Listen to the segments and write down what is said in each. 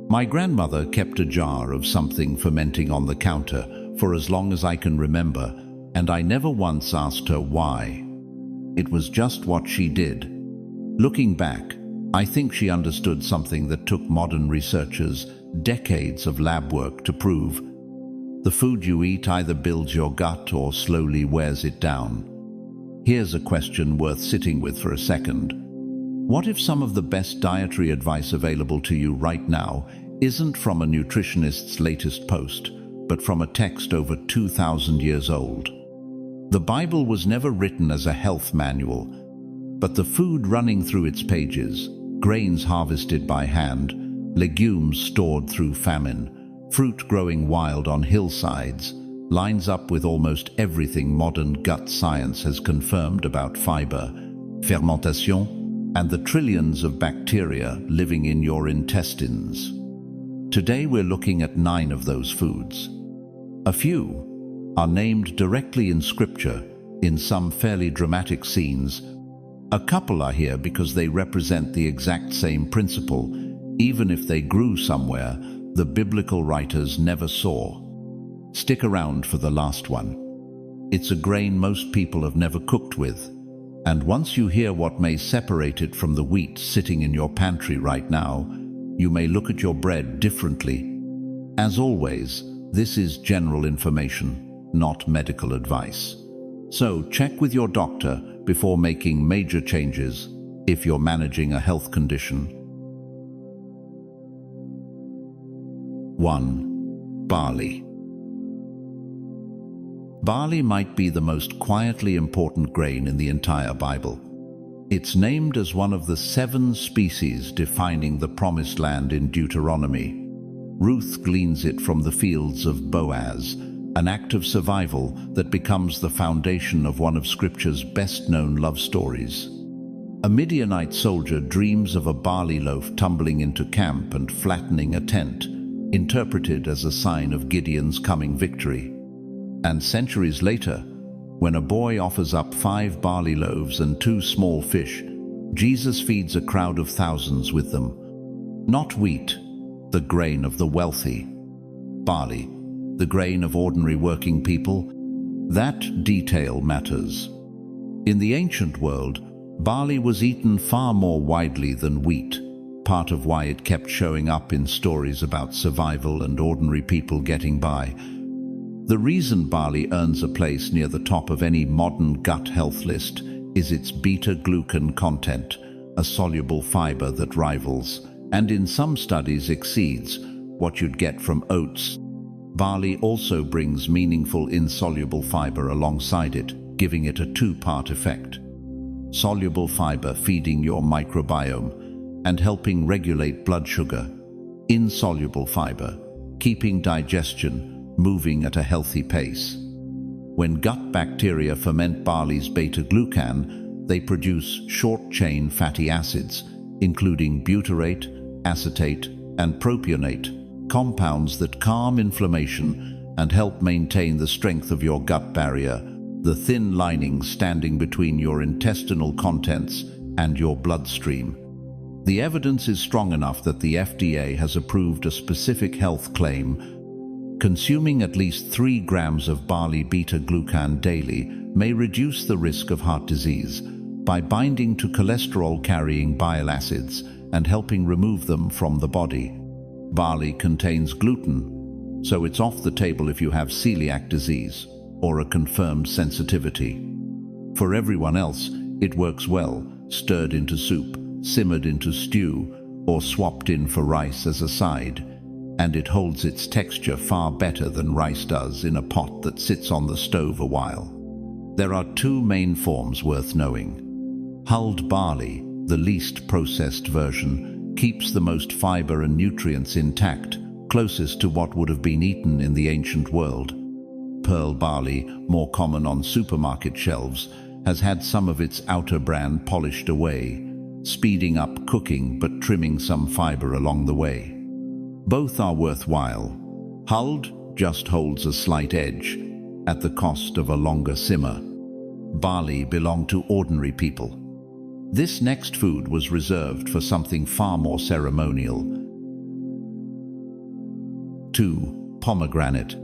My grandmother kept a jar of something fermenting on the counter for as long as I can remember, and I never once asked her why. It was just what she did. Looking back, I think she understood something that took modern researchers decades of lab work to prove. The food you eat either builds your gut or slowly wears it down. Here's a question worth sitting with for a second. What if some of the best dietary advice available to you right now isn't from a nutritionist's latest post, but from a text over 2,000 years old? The Bible was never written as a health manual, but the food running through its pages, grains harvested by hand, legumes stored through famine, fruit growing wild on hillsides, lines up with almost everything modern gut science has confirmed about fiber, fermentation, and the trillions of bacteria living in your intestines. Today we're looking at 9 of those foods. A few are named directly in Scripture in some fairly dramatic scenes. A couple are here because they represent the exact same principle, even if they grew somewhere the biblical writers never saw. Stick around for the last one. It's a grain most people have never cooked with, and once you hear what may separate it from the wheat sitting in your pantry right now, you may look at your bread differently. As always, this is general information, not medical advice. So check with your doctor before making major changes if you're managing a health condition. 1. Barley. Barley might be the most quietly important grain in the entire Bible. It's named as one of the 7 species defining the Promised Land in Deuteronomy. Ruth gleans it from the fields of Boaz, an act of survival that becomes the foundation of one of Scripture's best-known love stories. A Midianite soldier dreams of a barley loaf tumbling into camp and flattening a tent, interpreted as a sign of Gideon's coming victory. And centuries later, when a boy offers up 5 barley loaves and 2 small fish, Jesus feeds a crowd of thousands with them. Not wheat, the grain of the wealthy. Barley, the grain of ordinary working people. That detail matters. In the ancient world, barley was eaten far more widely than wheat, part of why it kept showing up in stories about survival and ordinary people getting by. The reason barley earns a place near the top of any modern gut health list is its beta-glucan content, a soluble fiber that rivals, and in some studies exceeds, what you'd get from oats. Barley also brings meaningful insoluble fiber alongside it, giving it a 2-part effect. Soluble fiber feeding your microbiome and helping regulate blood sugar. Insoluble fiber, keeping digestion moving at a healthy pace. When gut bacteria ferment barley's beta-glucan, they produce short-chain fatty acids, including butyrate, acetate, and propionate, compounds that calm inflammation and help maintain the strength of your gut barrier, the thin lining standing between your intestinal contents and your bloodstream. The evidence is strong enough that the FDA has approved a specific health claim. Consuming at least 3 grams of barley beta-glucan daily may reduce the risk of heart disease by binding to cholesterol-carrying bile acids and helping remove them from the body. Barley contains gluten, so it's off the table if you have celiac disease or a confirmed sensitivity. For everyone else, it works well, stirred into soup, simmered into stew, or swapped in for rice as a side. And it holds its texture far better than rice does in a pot that sits on the stove a while. There are 2 main forms worth knowing. Hulled barley, the least processed version, keeps the most fiber and nutrients intact, closest to what would have been eaten in the ancient world. Pearl barley, more common on supermarket shelves, has had some of its outer bran polished away, speeding up cooking but trimming some fiber along the way. Both are worthwhile. Hulled just holds a slight edge, at the cost of a longer simmer. Barley belonged to ordinary people. This next food was reserved for something far more ceremonial. 2. Pomegranate.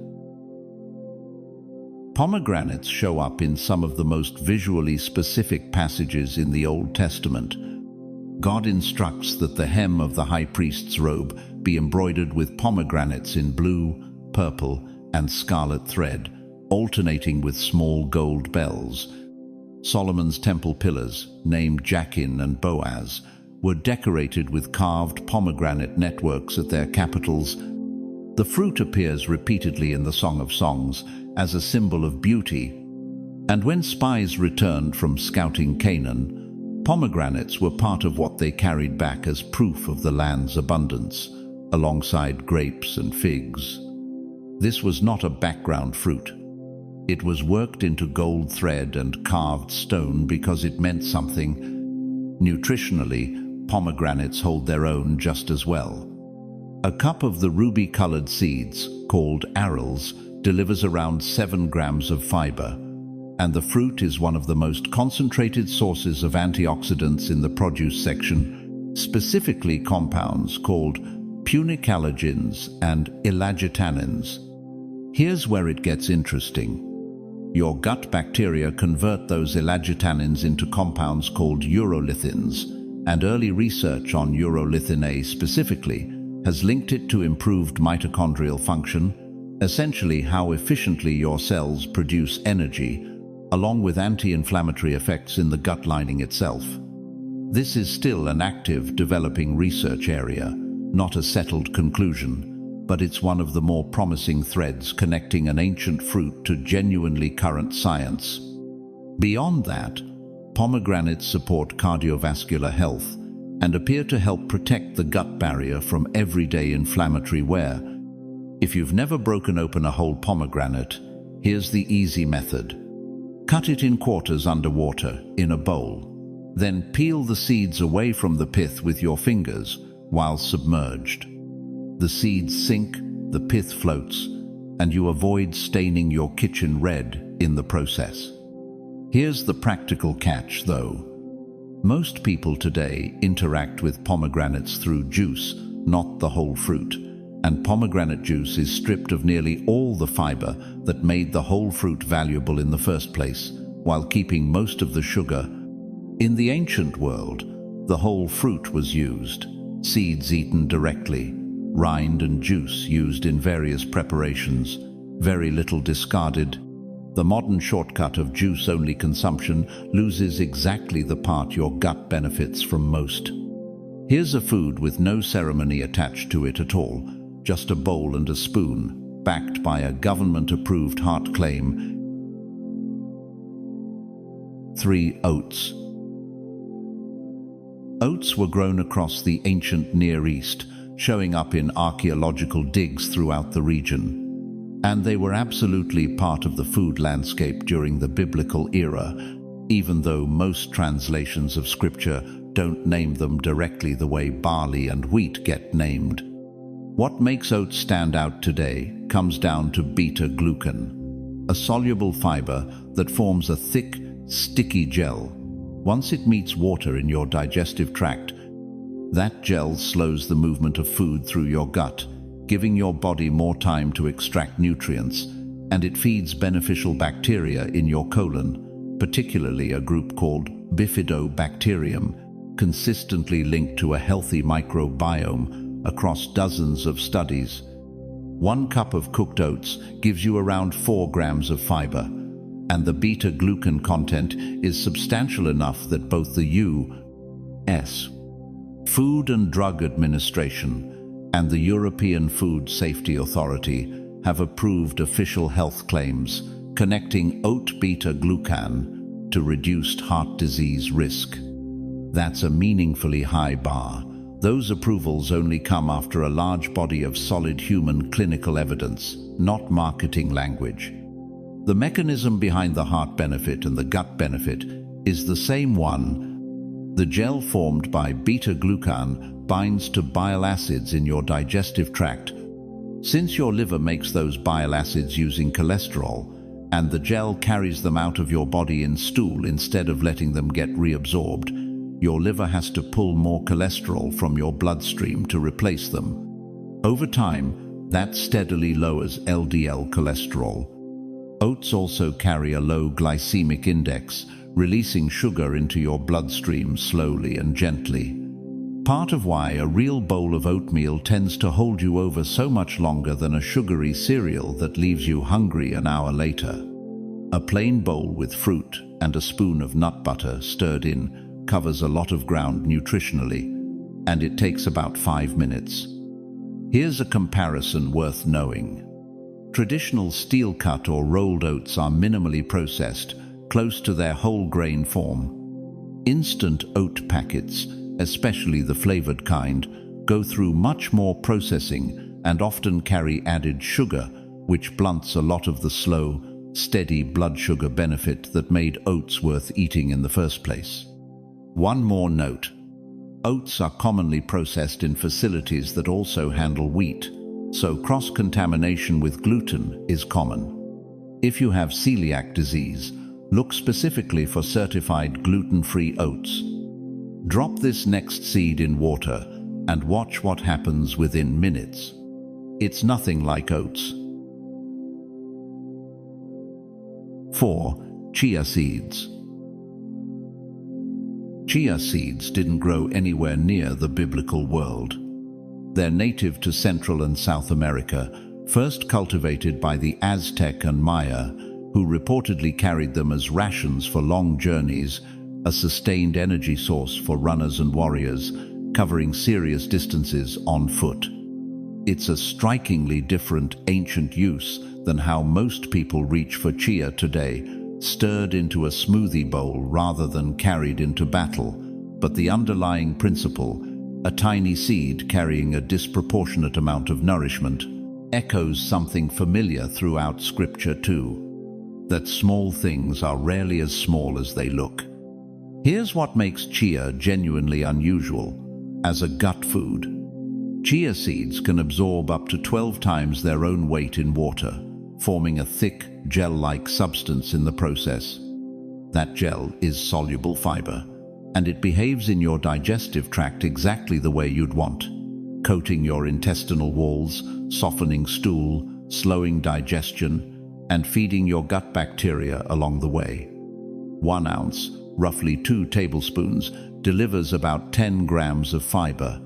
Pomegranates show up in some of the most visually specific passages in the Old Testament. God instructs that the hem of the high priest's robe be embroidered with pomegranates in blue, purple, and scarlet thread, alternating with small gold bells. Solomon's temple pillars, named Jachin and Boaz, were decorated with carved pomegranate networks at their capitals. The fruit appears repeatedly in the Song of Songs as a symbol of beauty, and when spies returned from scouting Canaan, pomegranates were part of what they carried back as proof of the land's abundance, alongside grapes and figs. This was not a background fruit. It was worked into gold thread and carved stone because it meant something. Nutritionally, pomegranates hold their own just as well. A cup of the ruby-colored seeds, called arils, delivers around 7 grams of fiber, and the fruit is one of the most concentrated sources of antioxidants in the produce section, specifically compounds called punicalagins and elagitannins. Here's where it gets interesting. Your gut bacteria convert those elagitannins into compounds called urolithins, and early research on urolithin A specifically has linked it to improved mitochondrial function, essentially how efficiently your cells produce energy, along with anti-inflammatory effects in the gut lining itself. This is still an active, developing research area, not a settled conclusion, but it's one of the more promising threads connecting an ancient fruit to genuinely current science. Beyond that, pomegranates support cardiovascular health and appear to help protect the gut barrier from everyday inflammatory wear. If you've never broken open a whole pomegranate, here's the easy method. Cut it in quarters underwater in a bowl. Then peel the seeds away from the pith with your fingers while submerged. The seeds sink, the pith floats, and you avoid staining your kitchen red in the process. Here's the practical catch, though. Most people today interact with pomegranates through juice, not the whole fruit, and pomegranate juice is stripped of nearly all the fiber that made the whole fruit valuable in the first place, while keeping most of the sugar. In the ancient world, the whole fruit was used, seeds eaten directly, rind and juice used in various preparations, very little discarded. The modern shortcut of juice-only consumption loses exactly the part your gut benefits from most. Here's a food with no ceremony attached to it at all, just a bowl and a spoon, backed by a government-approved heart claim. 3. Oats. Oats were grown across the ancient Near East, showing up in archaeological digs throughout the region. And they were absolutely part of the food landscape during the biblical era, even though most translations of scripture don't name them directly the way barley and wheat get named. What makes oats stand out today comes down to beta-glucan, a soluble fiber that forms a thick, sticky gel. Once it meets water in your digestive tract, that gel slows the movement of food through your gut, giving your body more time to extract nutrients, and it feeds beneficial bacteria in your colon, particularly a group called bifidobacterium, consistently linked to a healthy microbiome across dozens of studies. 1 cup of cooked oats gives you around 4 grams of fiber, and the beta-glucan content is substantial enough that both the U.S. Food and Drug Administration and the European Food Safety Authority have approved official health claims connecting oat beta-glucan to reduced heart disease risk. That's a meaningfully high bar. Those approvals only come after a large body of solid human clinical evidence, not marketing language. The mechanism behind the heart benefit and the gut benefit is the same one. The gel formed by beta-glucan binds to bile acids in your digestive tract. Since your liver makes those bile acids using cholesterol, and the gel carries them out of your body in stool instead of letting them get reabsorbed, your liver has to pull more cholesterol from your bloodstream to replace them. Over time, That steadily lowers LDL cholesterol. Oats also carry a low glycemic index, releasing sugar into your bloodstream slowly and gently. Part of why a real bowl of oatmeal tends to hold you over so much longer than a sugary cereal that leaves you hungry an hour later. A plain bowl with fruit and a spoon of nut butter stirred in covers a lot of ground nutritionally, and it takes about 5 minutes. Here's a comparison worth knowing. Traditional steel-cut or rolled oats are minimally processed, close to their whole grain form. Instant oat packets, especially the flavored kind, go through much more processing and often carry added sugar, which blunts a lot of the slow, steady blood sugar benefit that made oats worth eating in the first place. One more note. Oats are commonly processed in facilities that also handle wheat, so cross-contamination with gluten is common. If you have celiac disease, look specifically for certified gluten-free oats. Drop this next seed in water and watch what happens within minutes. It's nothing like oats. 4. Chia seeds. Chia seeds didn't grow anywhere near the biblical world. They're native to Central and South America, first cultivated by the Aztec and Maya, who reportedly carried them as rations for long journeys, a sustained energy source for runners and warriors, covering serious distances on foot. It's a strikingly different ancient use than how most people reach for chia today, stirred into a smoothie bowl rather than carried into battle. But the underlying principle, a tiny seed carrying a disproportionate amount of nourishment, echoes something familiar throughout Scripture too, that small things are rarely as small as they look. Here's what makes chia genuinely unusual. As a gut food, chia seeds can absorb up to 12 times their own weight in water, forming a thick, gel-like substance in the process. That gel is soluble fiber, and it behaves in your digestive tract exactly the way you'd want, coating your intestinal walls, softening stool, slowing digestion, and feeding your gut bacteria along the way. 1 ounce, roughly 2 tablespoons, delivers about 10 grams of fiber,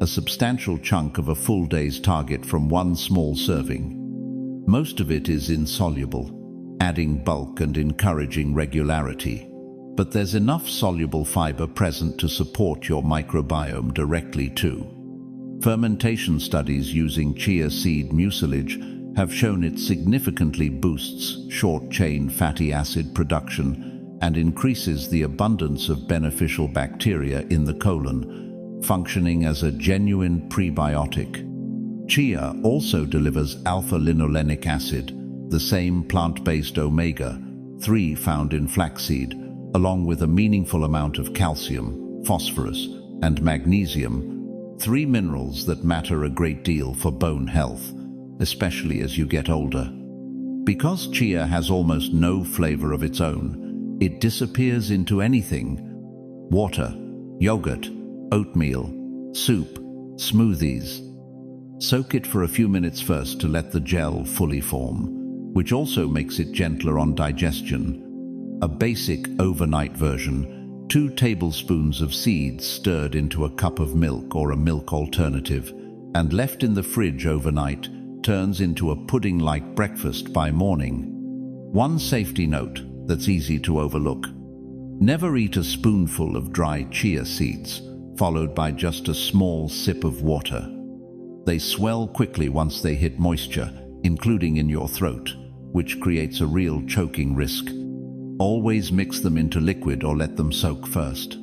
a substantial chunk of a full day's target from one small serving. Most of it is insoluble, adding bulk and encouraging regularity. But there's enough soluble fiber present to support your microbiome directly too. Fermentation studies using chia seed mucilage have shown it significantly boosts short-chain fatty acid production and increases the abundance of beneficial bacteria in the colon, functioning as a genuine prebiotic. Chia also delivers alpha-linolenic acid, the same plant-based omega-3 found in flaxseed, along with a meaningful amount of calcium, phosphorus, and magnesium, 3 minerals that matter a great deal for bone health, especially as you get older. Because chia has almost no flavor of its own, it disappears into anything: water, yogurt, oatmeal, soup, smoothies. Soak it for a few minutes first to let the gel fully form, which also makes it gentler on digestion. A basic overnight version, 2 tablespoons of seeds stirred into a cup of milk or a milk alternative, and left in the fridge overnight, turns into a pudding-like breakfast by morning. One safety note that's easy to overlook: never eat a spoonful of dry chia seeds, followed by just a small sip of water. They swell quickly once they hit moisture, including in your throat, which creates a real choking risk. Always mix them into liquid or let them soak first.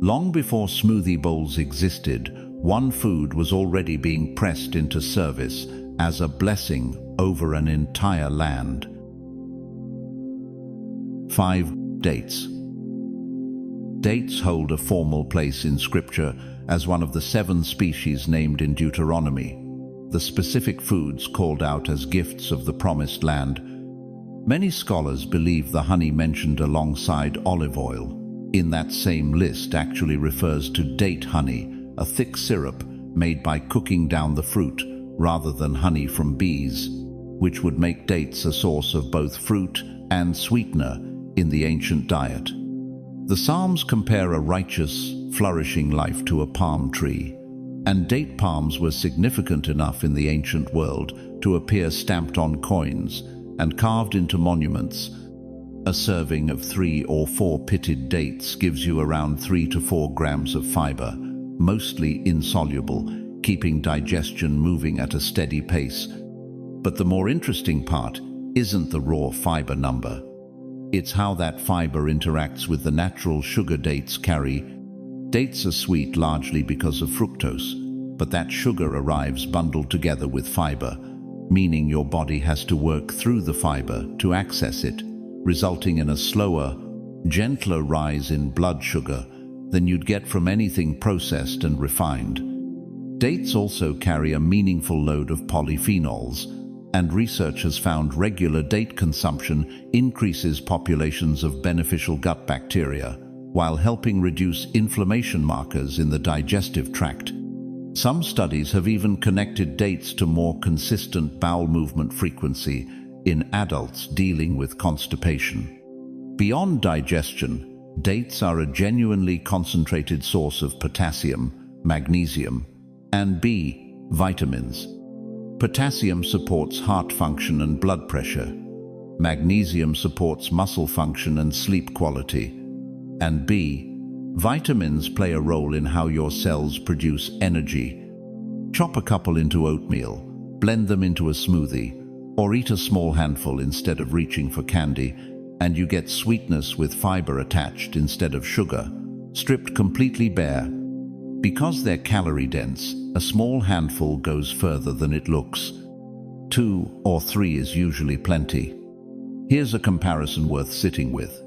Long before smoothie bowls existed, one food was already being pressed into service as a blessing over an entire land. 5. Dates. Dates hold a formal place in Scripture as one of the 7 species named in Deuteronomy, the specific foods called out as gifts of the Promised Land. Many scholars believe the honey mentioned alongside olive oil in that same list actually refers to date honey, a thick syrup made by cooking down the fruit rather than honey from bees, which would make dates a source of both fruit and sweetener in the ancient diet. The Psalms compare a righteous, flourishing life to a palm tree, and date palms were significant enough in the ancient world to appear stamped on coins and carved into monuments. A serving of 3 or 4 pitted dates gives you around 3 to 4 grams of fiber, mostly insoluble, keeping digestion moving at a steady pace. But the more interesting part isn't the raw fiber number. It's how that fiber interacts with the natural sugar dates carry. Dates are sweet largely because of fructose, but that sugar arrives bundled together with fiber, meaning your body has to work through the fiber to access it, resulting in a slower, gentler rise in blood sugar than you'd get from anything processed and refined. Dates also carry a meaningful load of polyphenols, and research has found regular date consumption increases populations of beneficial gut bacteria, while helping reduce inflammation markers in the digestive tract. Some studies have even connected dates to more consistent bowel movement frequency in adults dealing with constipation. Beyond digestion, dates are a genuinely concentrated source of potassium, magnesium, and B vitamins. Potassium supports heart function and blood pressure. Magnesium supports muscle function and sleep quality. And B vitamins play a role in how your cells produce energy. Chop a couple into oatmeal, blend them into a smoothie, or eat a small handful instead of reaching for candy, and you get sweetness with fiber attached instead of sugar, stripped completely bare. Because they're calorie-dense, a small handful goes further than it looks. 2 or 3 is usually plenty. Here's a comparison worth sitting with.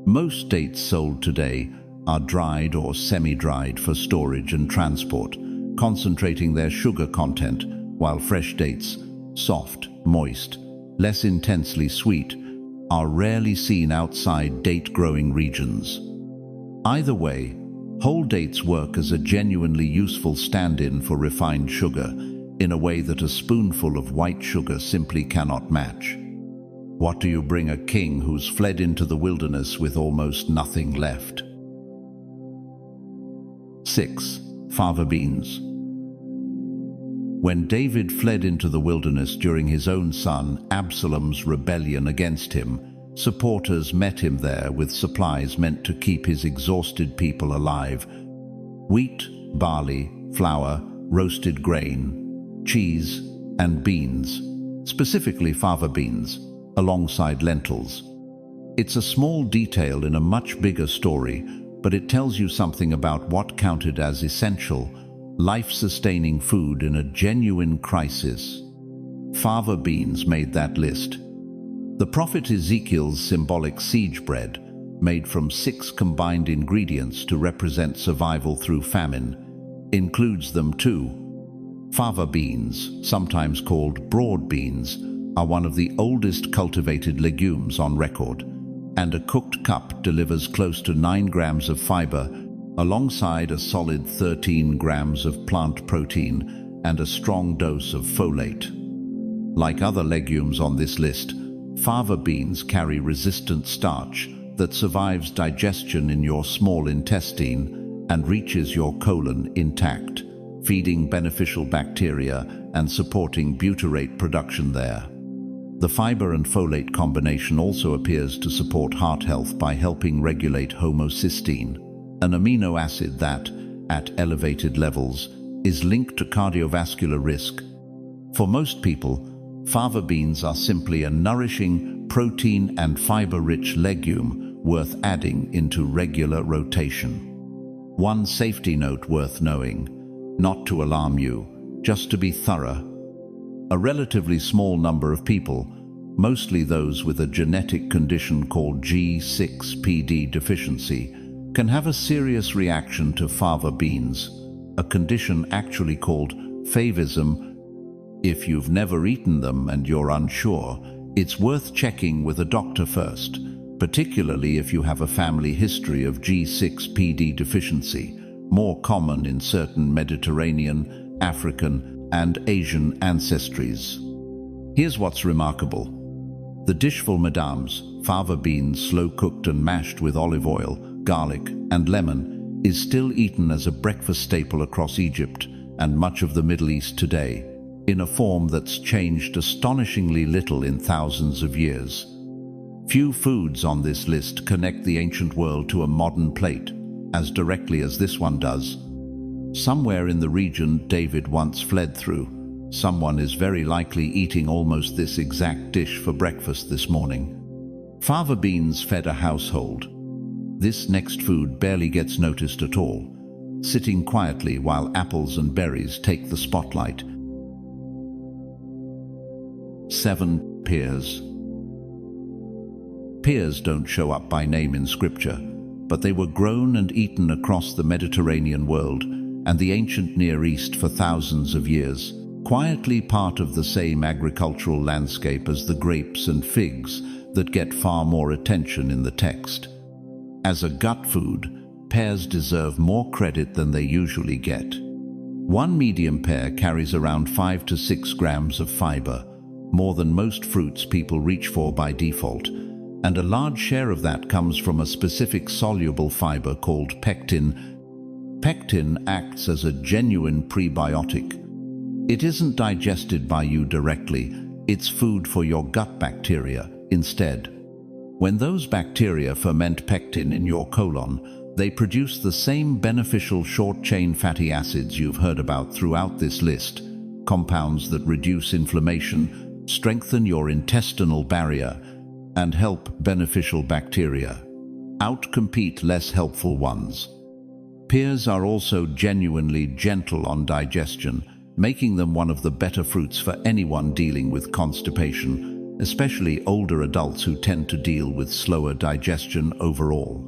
Most dates sold today are dried or semi-dried for storage and transport, concentrating their sugar content, while fresh dates, soft, moist, less intensely sweet, are rarely seen outside date-growing regions. Either way, whole dates work as a genuinely useful stand-in for refined sugar, in a way that a spoonful of white sugar simply cannot match. What do you bring a king who's fled into the wilderness with almost nothing left? 6. Fava beans. When David fled into the wilderness during his own son Absalom's rebellion against him, supporters met him there with supplies meant to keep his exhausted people alive: wheat, barley, flour, roasted grain, cheese, and beans, specifically fava beans, alongside lentils. It's a small detail in a much bigger story, but it tells you something about what counted as essential, life-sustaining food in a genuine crisis. Fava beans made that list. The prophet Ezekiel's symbolic siege bread, made from 6 combined ingredients to represent survival through famine, includes them too. Fava beans, sometimes called broad beans, are one of the oldest cultivated legumes on record, and a cooked cup delivers close to 9 grams of fiber, alongside a solid 13 grams of plant protein and a strong dose of folate. Like other legumes on this list, fava beans carry resistant starch that survives digestion in your small intestine and reaches your colon intact, feeding beneficial bacteria and supporting butyrate production there. The fiber and folate combination also appears to support heart health by helping regulate homocysteine, an amino acid that, at elevated levels, is linked to cardiovascular risk. For most people, fava beans are simply a nourishing, protein and fiber-rich legume worth adding into regular rotation. One safety note worth knowing: not to alarm you, just to be thorough. A relatively small number of people, mostly those with a genetic condition called G6PD deficiency, can have a serious reaction to fava beans, a condition actually called favism. If you've never eaten them and you're unsure, it's worth checking with a doctor first, particularly if you have a family history of G6PD deficiency, more common in certain Mediterranean, African, and Asian ancestries. Here's what's remarkable. The dishful madame's, fava beans slow-cooked and mashed with olive oil, garlic, and lemon, is still eaten as a breakfast staple across Egypt and much of the Middle East today, in a form that's changed astonishingly little in thousands of years. Few foods on this list connect the ancient world to a modern plate as directly as this one does. Somewhere in the region David once fled through, someone is very likely eating almost this exact dish for breakfast this morning. Fava beans fed a household. This next food barely gets noticed at all, sitting quietly while apples and berries take the spotlight. 7. Pears. Pears don't show up by name in scripture, but they were grown and eaten across the Mediterranean world and the ancient Near East for thousands of years, quietly part of the same agricultural landscape as the grapes and figs that get far more attention in the text. As a gut food, pears deserve more credit than they usually get. One medium pear carries around 5 to 6 grams of fiber, more than most fruits people reach for by default, and a large share of that comes from a specific soluble fiber called pectin. Pectin acts as a genuine prebiotic. It isn't digested by you directly, it's food for your gut bacteria instead. When those bacteria ferment pectin in your colon, they produce the same beneficial short-chain fatty acids you've heard about throughout this list, compounds that reduce inflammation, strengthen your intestinal barrier, and help beneficial bacteria outcompete less helpful ones. Pears are also genuinely gentle on digestion, making them one of the better fruits for anyone dealing with constipation, especially older adults who tend to deal with slower digestion overall.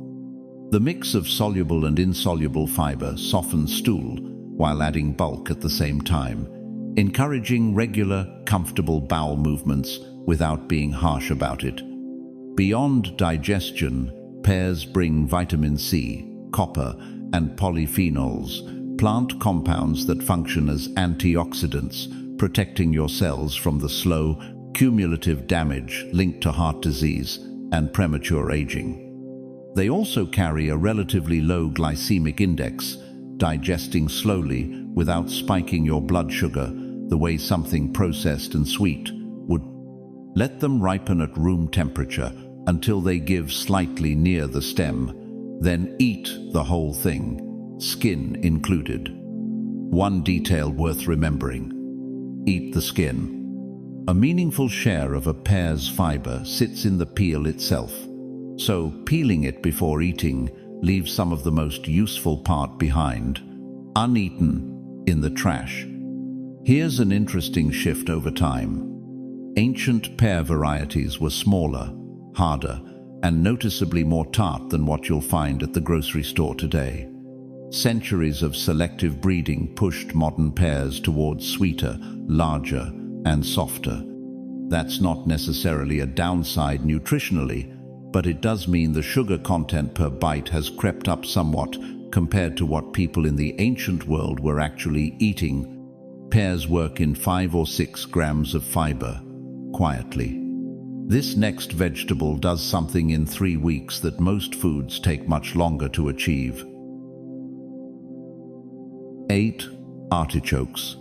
The mix of soluble and insoluble fiber softens stool while adding bulk at the same time, encouraging regular, comfortable bowel movements without being harsh about it. Beyond digestion, pears bring vitamin C, copper, and polyphenols, plant compounds that function as antioxidants, protecting your cells from the slow, cumulative damage linked to heart disease and premature aging. They also carry a relatively low glycemic index, digesting slowly without spiking your blood sugar the way something processed and sweet would. Let them ripen at room temperature until they give slightly near the stem, then eat the whole thing, skin included. One detail worth remembering: eat the skin. A meaningful share of a pear's fiber sits in the peel itself, so peeling it before eating leaves some of the most useful part behind, uneaten, in the trash. Here's an interesting shift over time. Ancient pear varieties were smaller, harder, and noticeably more tart than what you'll find at the grocery store today. Centuries of selective breeding pushed modern pears towards sweeter, larger, and softer. That's not necessarily a downside nutritionally, but it does mean the sugar content per bite has crept up somewhat compared to what people in the ancient world were actually eating. Pears work in 5 or 6 grams of fiber, quietly. This next vegetable does something in 3 weeks that most foods take much longer to achieve. 8. Artichokes.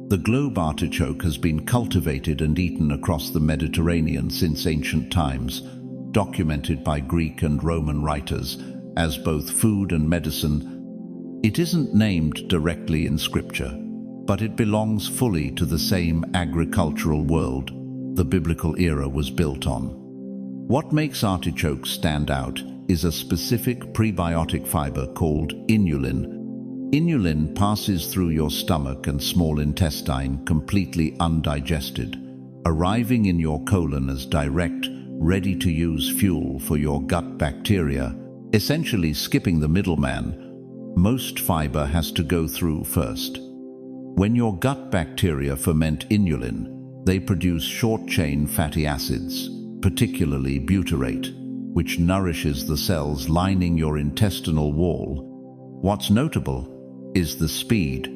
The globe artichoke has been cultivated and eaten across the Mediterranean since ancient times, documented by Greek and Roman writers as both food and medicine. It isn't named directly in scripture, but it belongs fully to the same agricultural world the biblical era was built on. What makes artichokes stand out is a specific prebiotic fiber called inulin. Inulin passes through your stomach and small intestine completely undigested, arriving in your colon as direct, ready-to-use fuel for your gut bacteria, essentially skipping the middleman. Most fiber has to go through first. When your gut bacteria ferment inulin, they produce short-chain fatty acids, particularly butyrate, which nourishes the cells lining your intestinal wall. What's notable is the speed.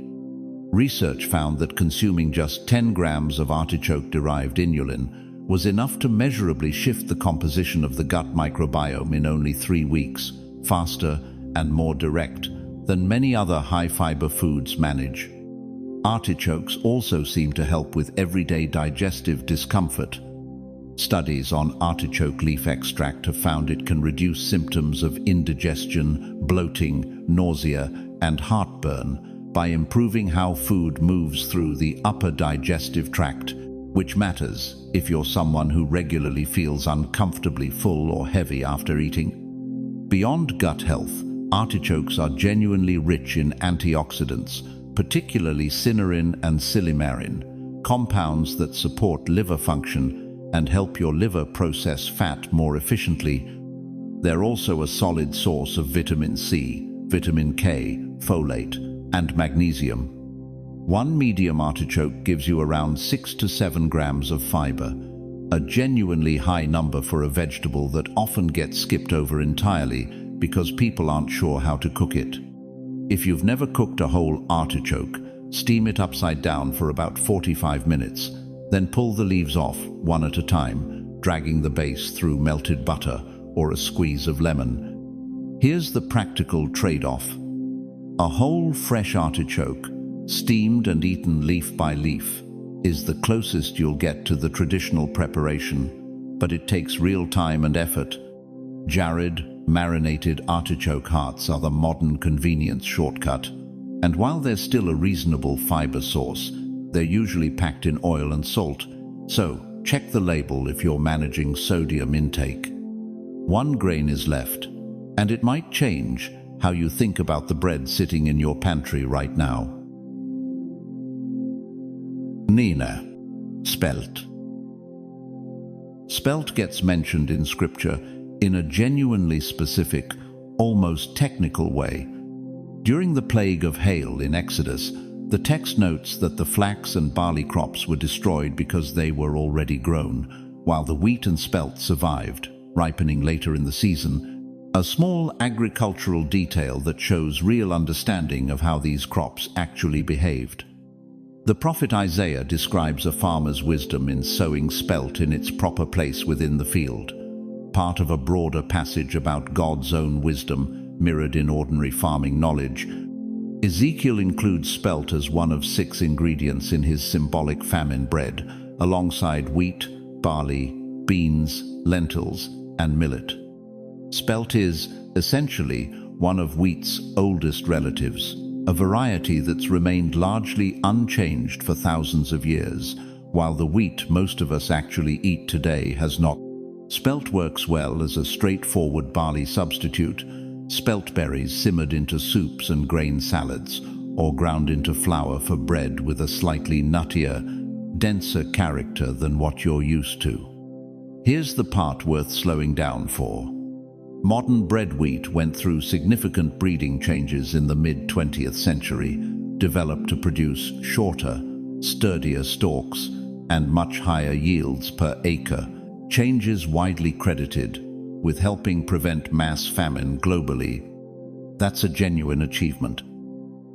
Research found that consuming just 10 grams of artichoke-derived inulin was enough to measurably shift the composition of the gut microbiome in only 3 weeks, faster and more direct than many other high-fiber foods manage. Artichokes also seem to help with everyday digestive discomfort. Studies on artichoke leaf extract have found it can reduce symptoms of indigestion, bloating, nausea, and heartburn by improving how food moves through the upper digestive tract, which matters if you're someone who regularly feels uncomfortably full or heavy after eating. Beyond gut health, artichokes are genuinely rich in antioxidants, particularly cynarin and silymarin, compounds that support liver function and help your liver process fat more efficiently. They're also a solid source of vitamin C, vitamin K, folate, and magnesium. One medium artichoke gives you around 6 to 7 grams of fiber, a genuinely high number for a vegetable that often gets skipped over entirely because people aren't sure how to cook it. If you've never cooked a whole artichoke, steam it upside down for about 45 minutes, then pull the leaves off one at a time, dragging the base through melted butter or a squeeze of lemon. Here's the practical trade-off. A whole fresh artichoke, steamed and eaten leaf by leaf, is the closest you'll get to the traditional preparation, but it takes real time and effort. Jarred, marinated artichoke hearts are the modern convenience shortcut, and while they're still a reasonable fiber source, they're usually packed in oil and salt, so check the label if you're managing sodium intake. One grain is left, and it might change how you think about the bread sitting in your pantry right now. Nina. Spelt. Spelt gets mentioned in scripture in a genuinely specific, almost technical way. During the plague of hail in Exodus, the text notes that the flax and barley crops were destroyed because they were already grown, while the wheat and spelt survived, ripening later in the season, a small agricultural detail that shows real understanding of how these crops actually behaved. The prophet Isaiah describes a farmer's wisdom in sowing spelt in its proper place within the field, part of a broader passage about God's own wisdom mirrored in ordinary farming knowledge. Ezekiel includes spelt as one of 6 ingredients in his symbolic famine bread, alongside wheat, barley, beans, lentils, and millet. Spelt is, essentially, one of wheat's oldest relatives, a variety that's remained largely unchanged for thousands of years, while the wheat most of us actually eat today has not. Spelt works well as a straightforward barley substitute. Spelt berries simmered into soups and grain salads, or ground into flour for bread with a slightly nuttier, denser character than what you're used to. Here's the part worth slowing down for. Modern bread wheat went through significant breeding changes in the mid-20th century, developed to produce shorter, sturdier stalks and much higher yields per acre, changes widely credited with helping prevent mass famine globally. That's a genuine achievement.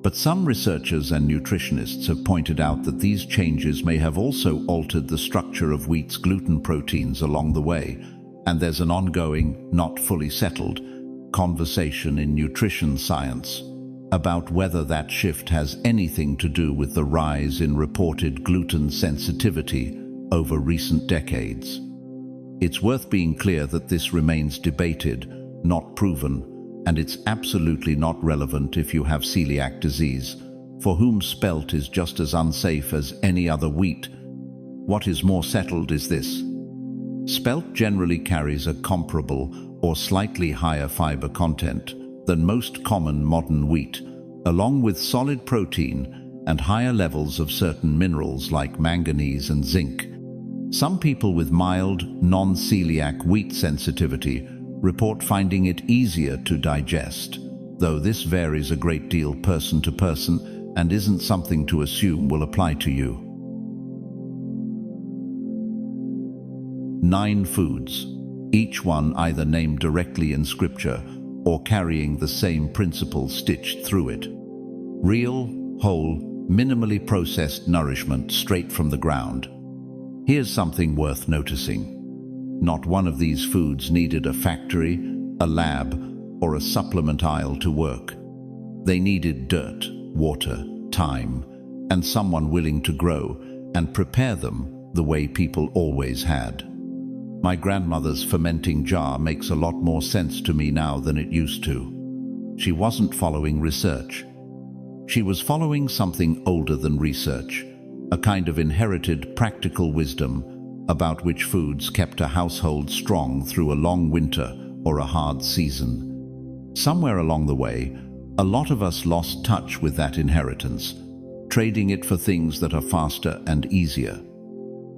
But some researchers and nutritionists have pointed out that these changes may have also altered the structure of wheat's gluten proteins along the way, and there's an ongoing, not fully settled, conversation in nutrition science about whether that shift has anything to do with the rise in reported gluten sensitivity over recent decades. It's worth being clear that this remains debated, not proven, and it's absolutely not relevant if you have celiac disease, for whom spelt is just as unsafe as any other wheat. What is more settled is this. Spelt generally carries a comparable or slightly higher fiber content than most common modern wheat, along with solid protein and higher levels of certain minerals like manganese and zinc. Some people with mild, non-celiac wheat sensitivity report finding it easier to digest, though this varies a great deal person to person and isn't something to assume will apply to you. 9 foods, each one either named directly in scripture or carrying the same principle stitched through it. Real, whole, minimally processed nourishment straight from the ground. Here's something worth noticing. Not one of these foods needed a factory, a lab, or a supplement aisle to work. They needed dirt, water, time, and someone willing to grow and prepare them the way people always had. My grandmother's fermenting jar makes a lot more sense to me now than it used to. She wasn't following research. She was following something older than research, a kind of inherited practical wisdom about which foods kept a household strong through a long winter or a hard season. Somewhere along the way, a lot of us lost touch with that inheritance, trading it for things that are faster and easier,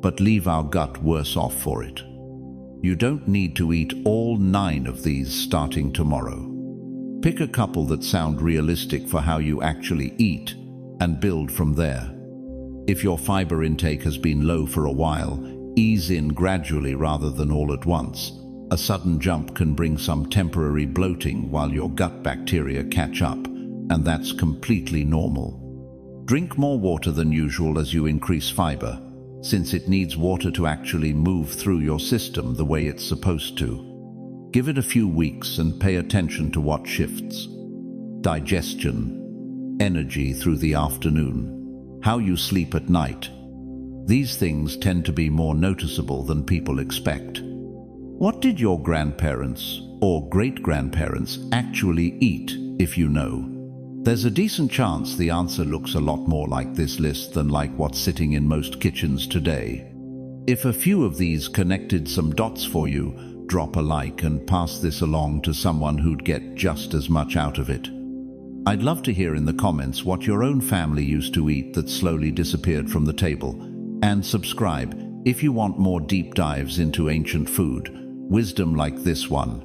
but leave our gut worse off for it. You don't need to eat all 9 of these starting tomorrow. Pick a couple that sound realistic for how you actually eat and build from there. If your fiber intake has been low for a while, ease in gradually rather than all at once. A sudden jump can bring some temporary bloating while your gut bacteria catch up, and that's completely normal. Drink more water than usual as you increase fiber, since it needs water to actually move through your system the way it's supposed to. Give it a few weeks and pay attention to what shifts. Digestion, energy through the afternoon, how you sleep at night. These things tend to be more noticeable than people expect. What did your grandparents or great-grandparents actually eat, if you know? There's a decent chance the answer looks a lot more like this list than like what's sitting in most kitchens today. If a few of these connected some dots for you, drop a like and pass this along to someone who'd get just as much out of it. I'd love to hear in the comments what your own family used to eat that slowly disappeared from the table. And subscribe if you want more deep dives into ancient food, wisdom like this one,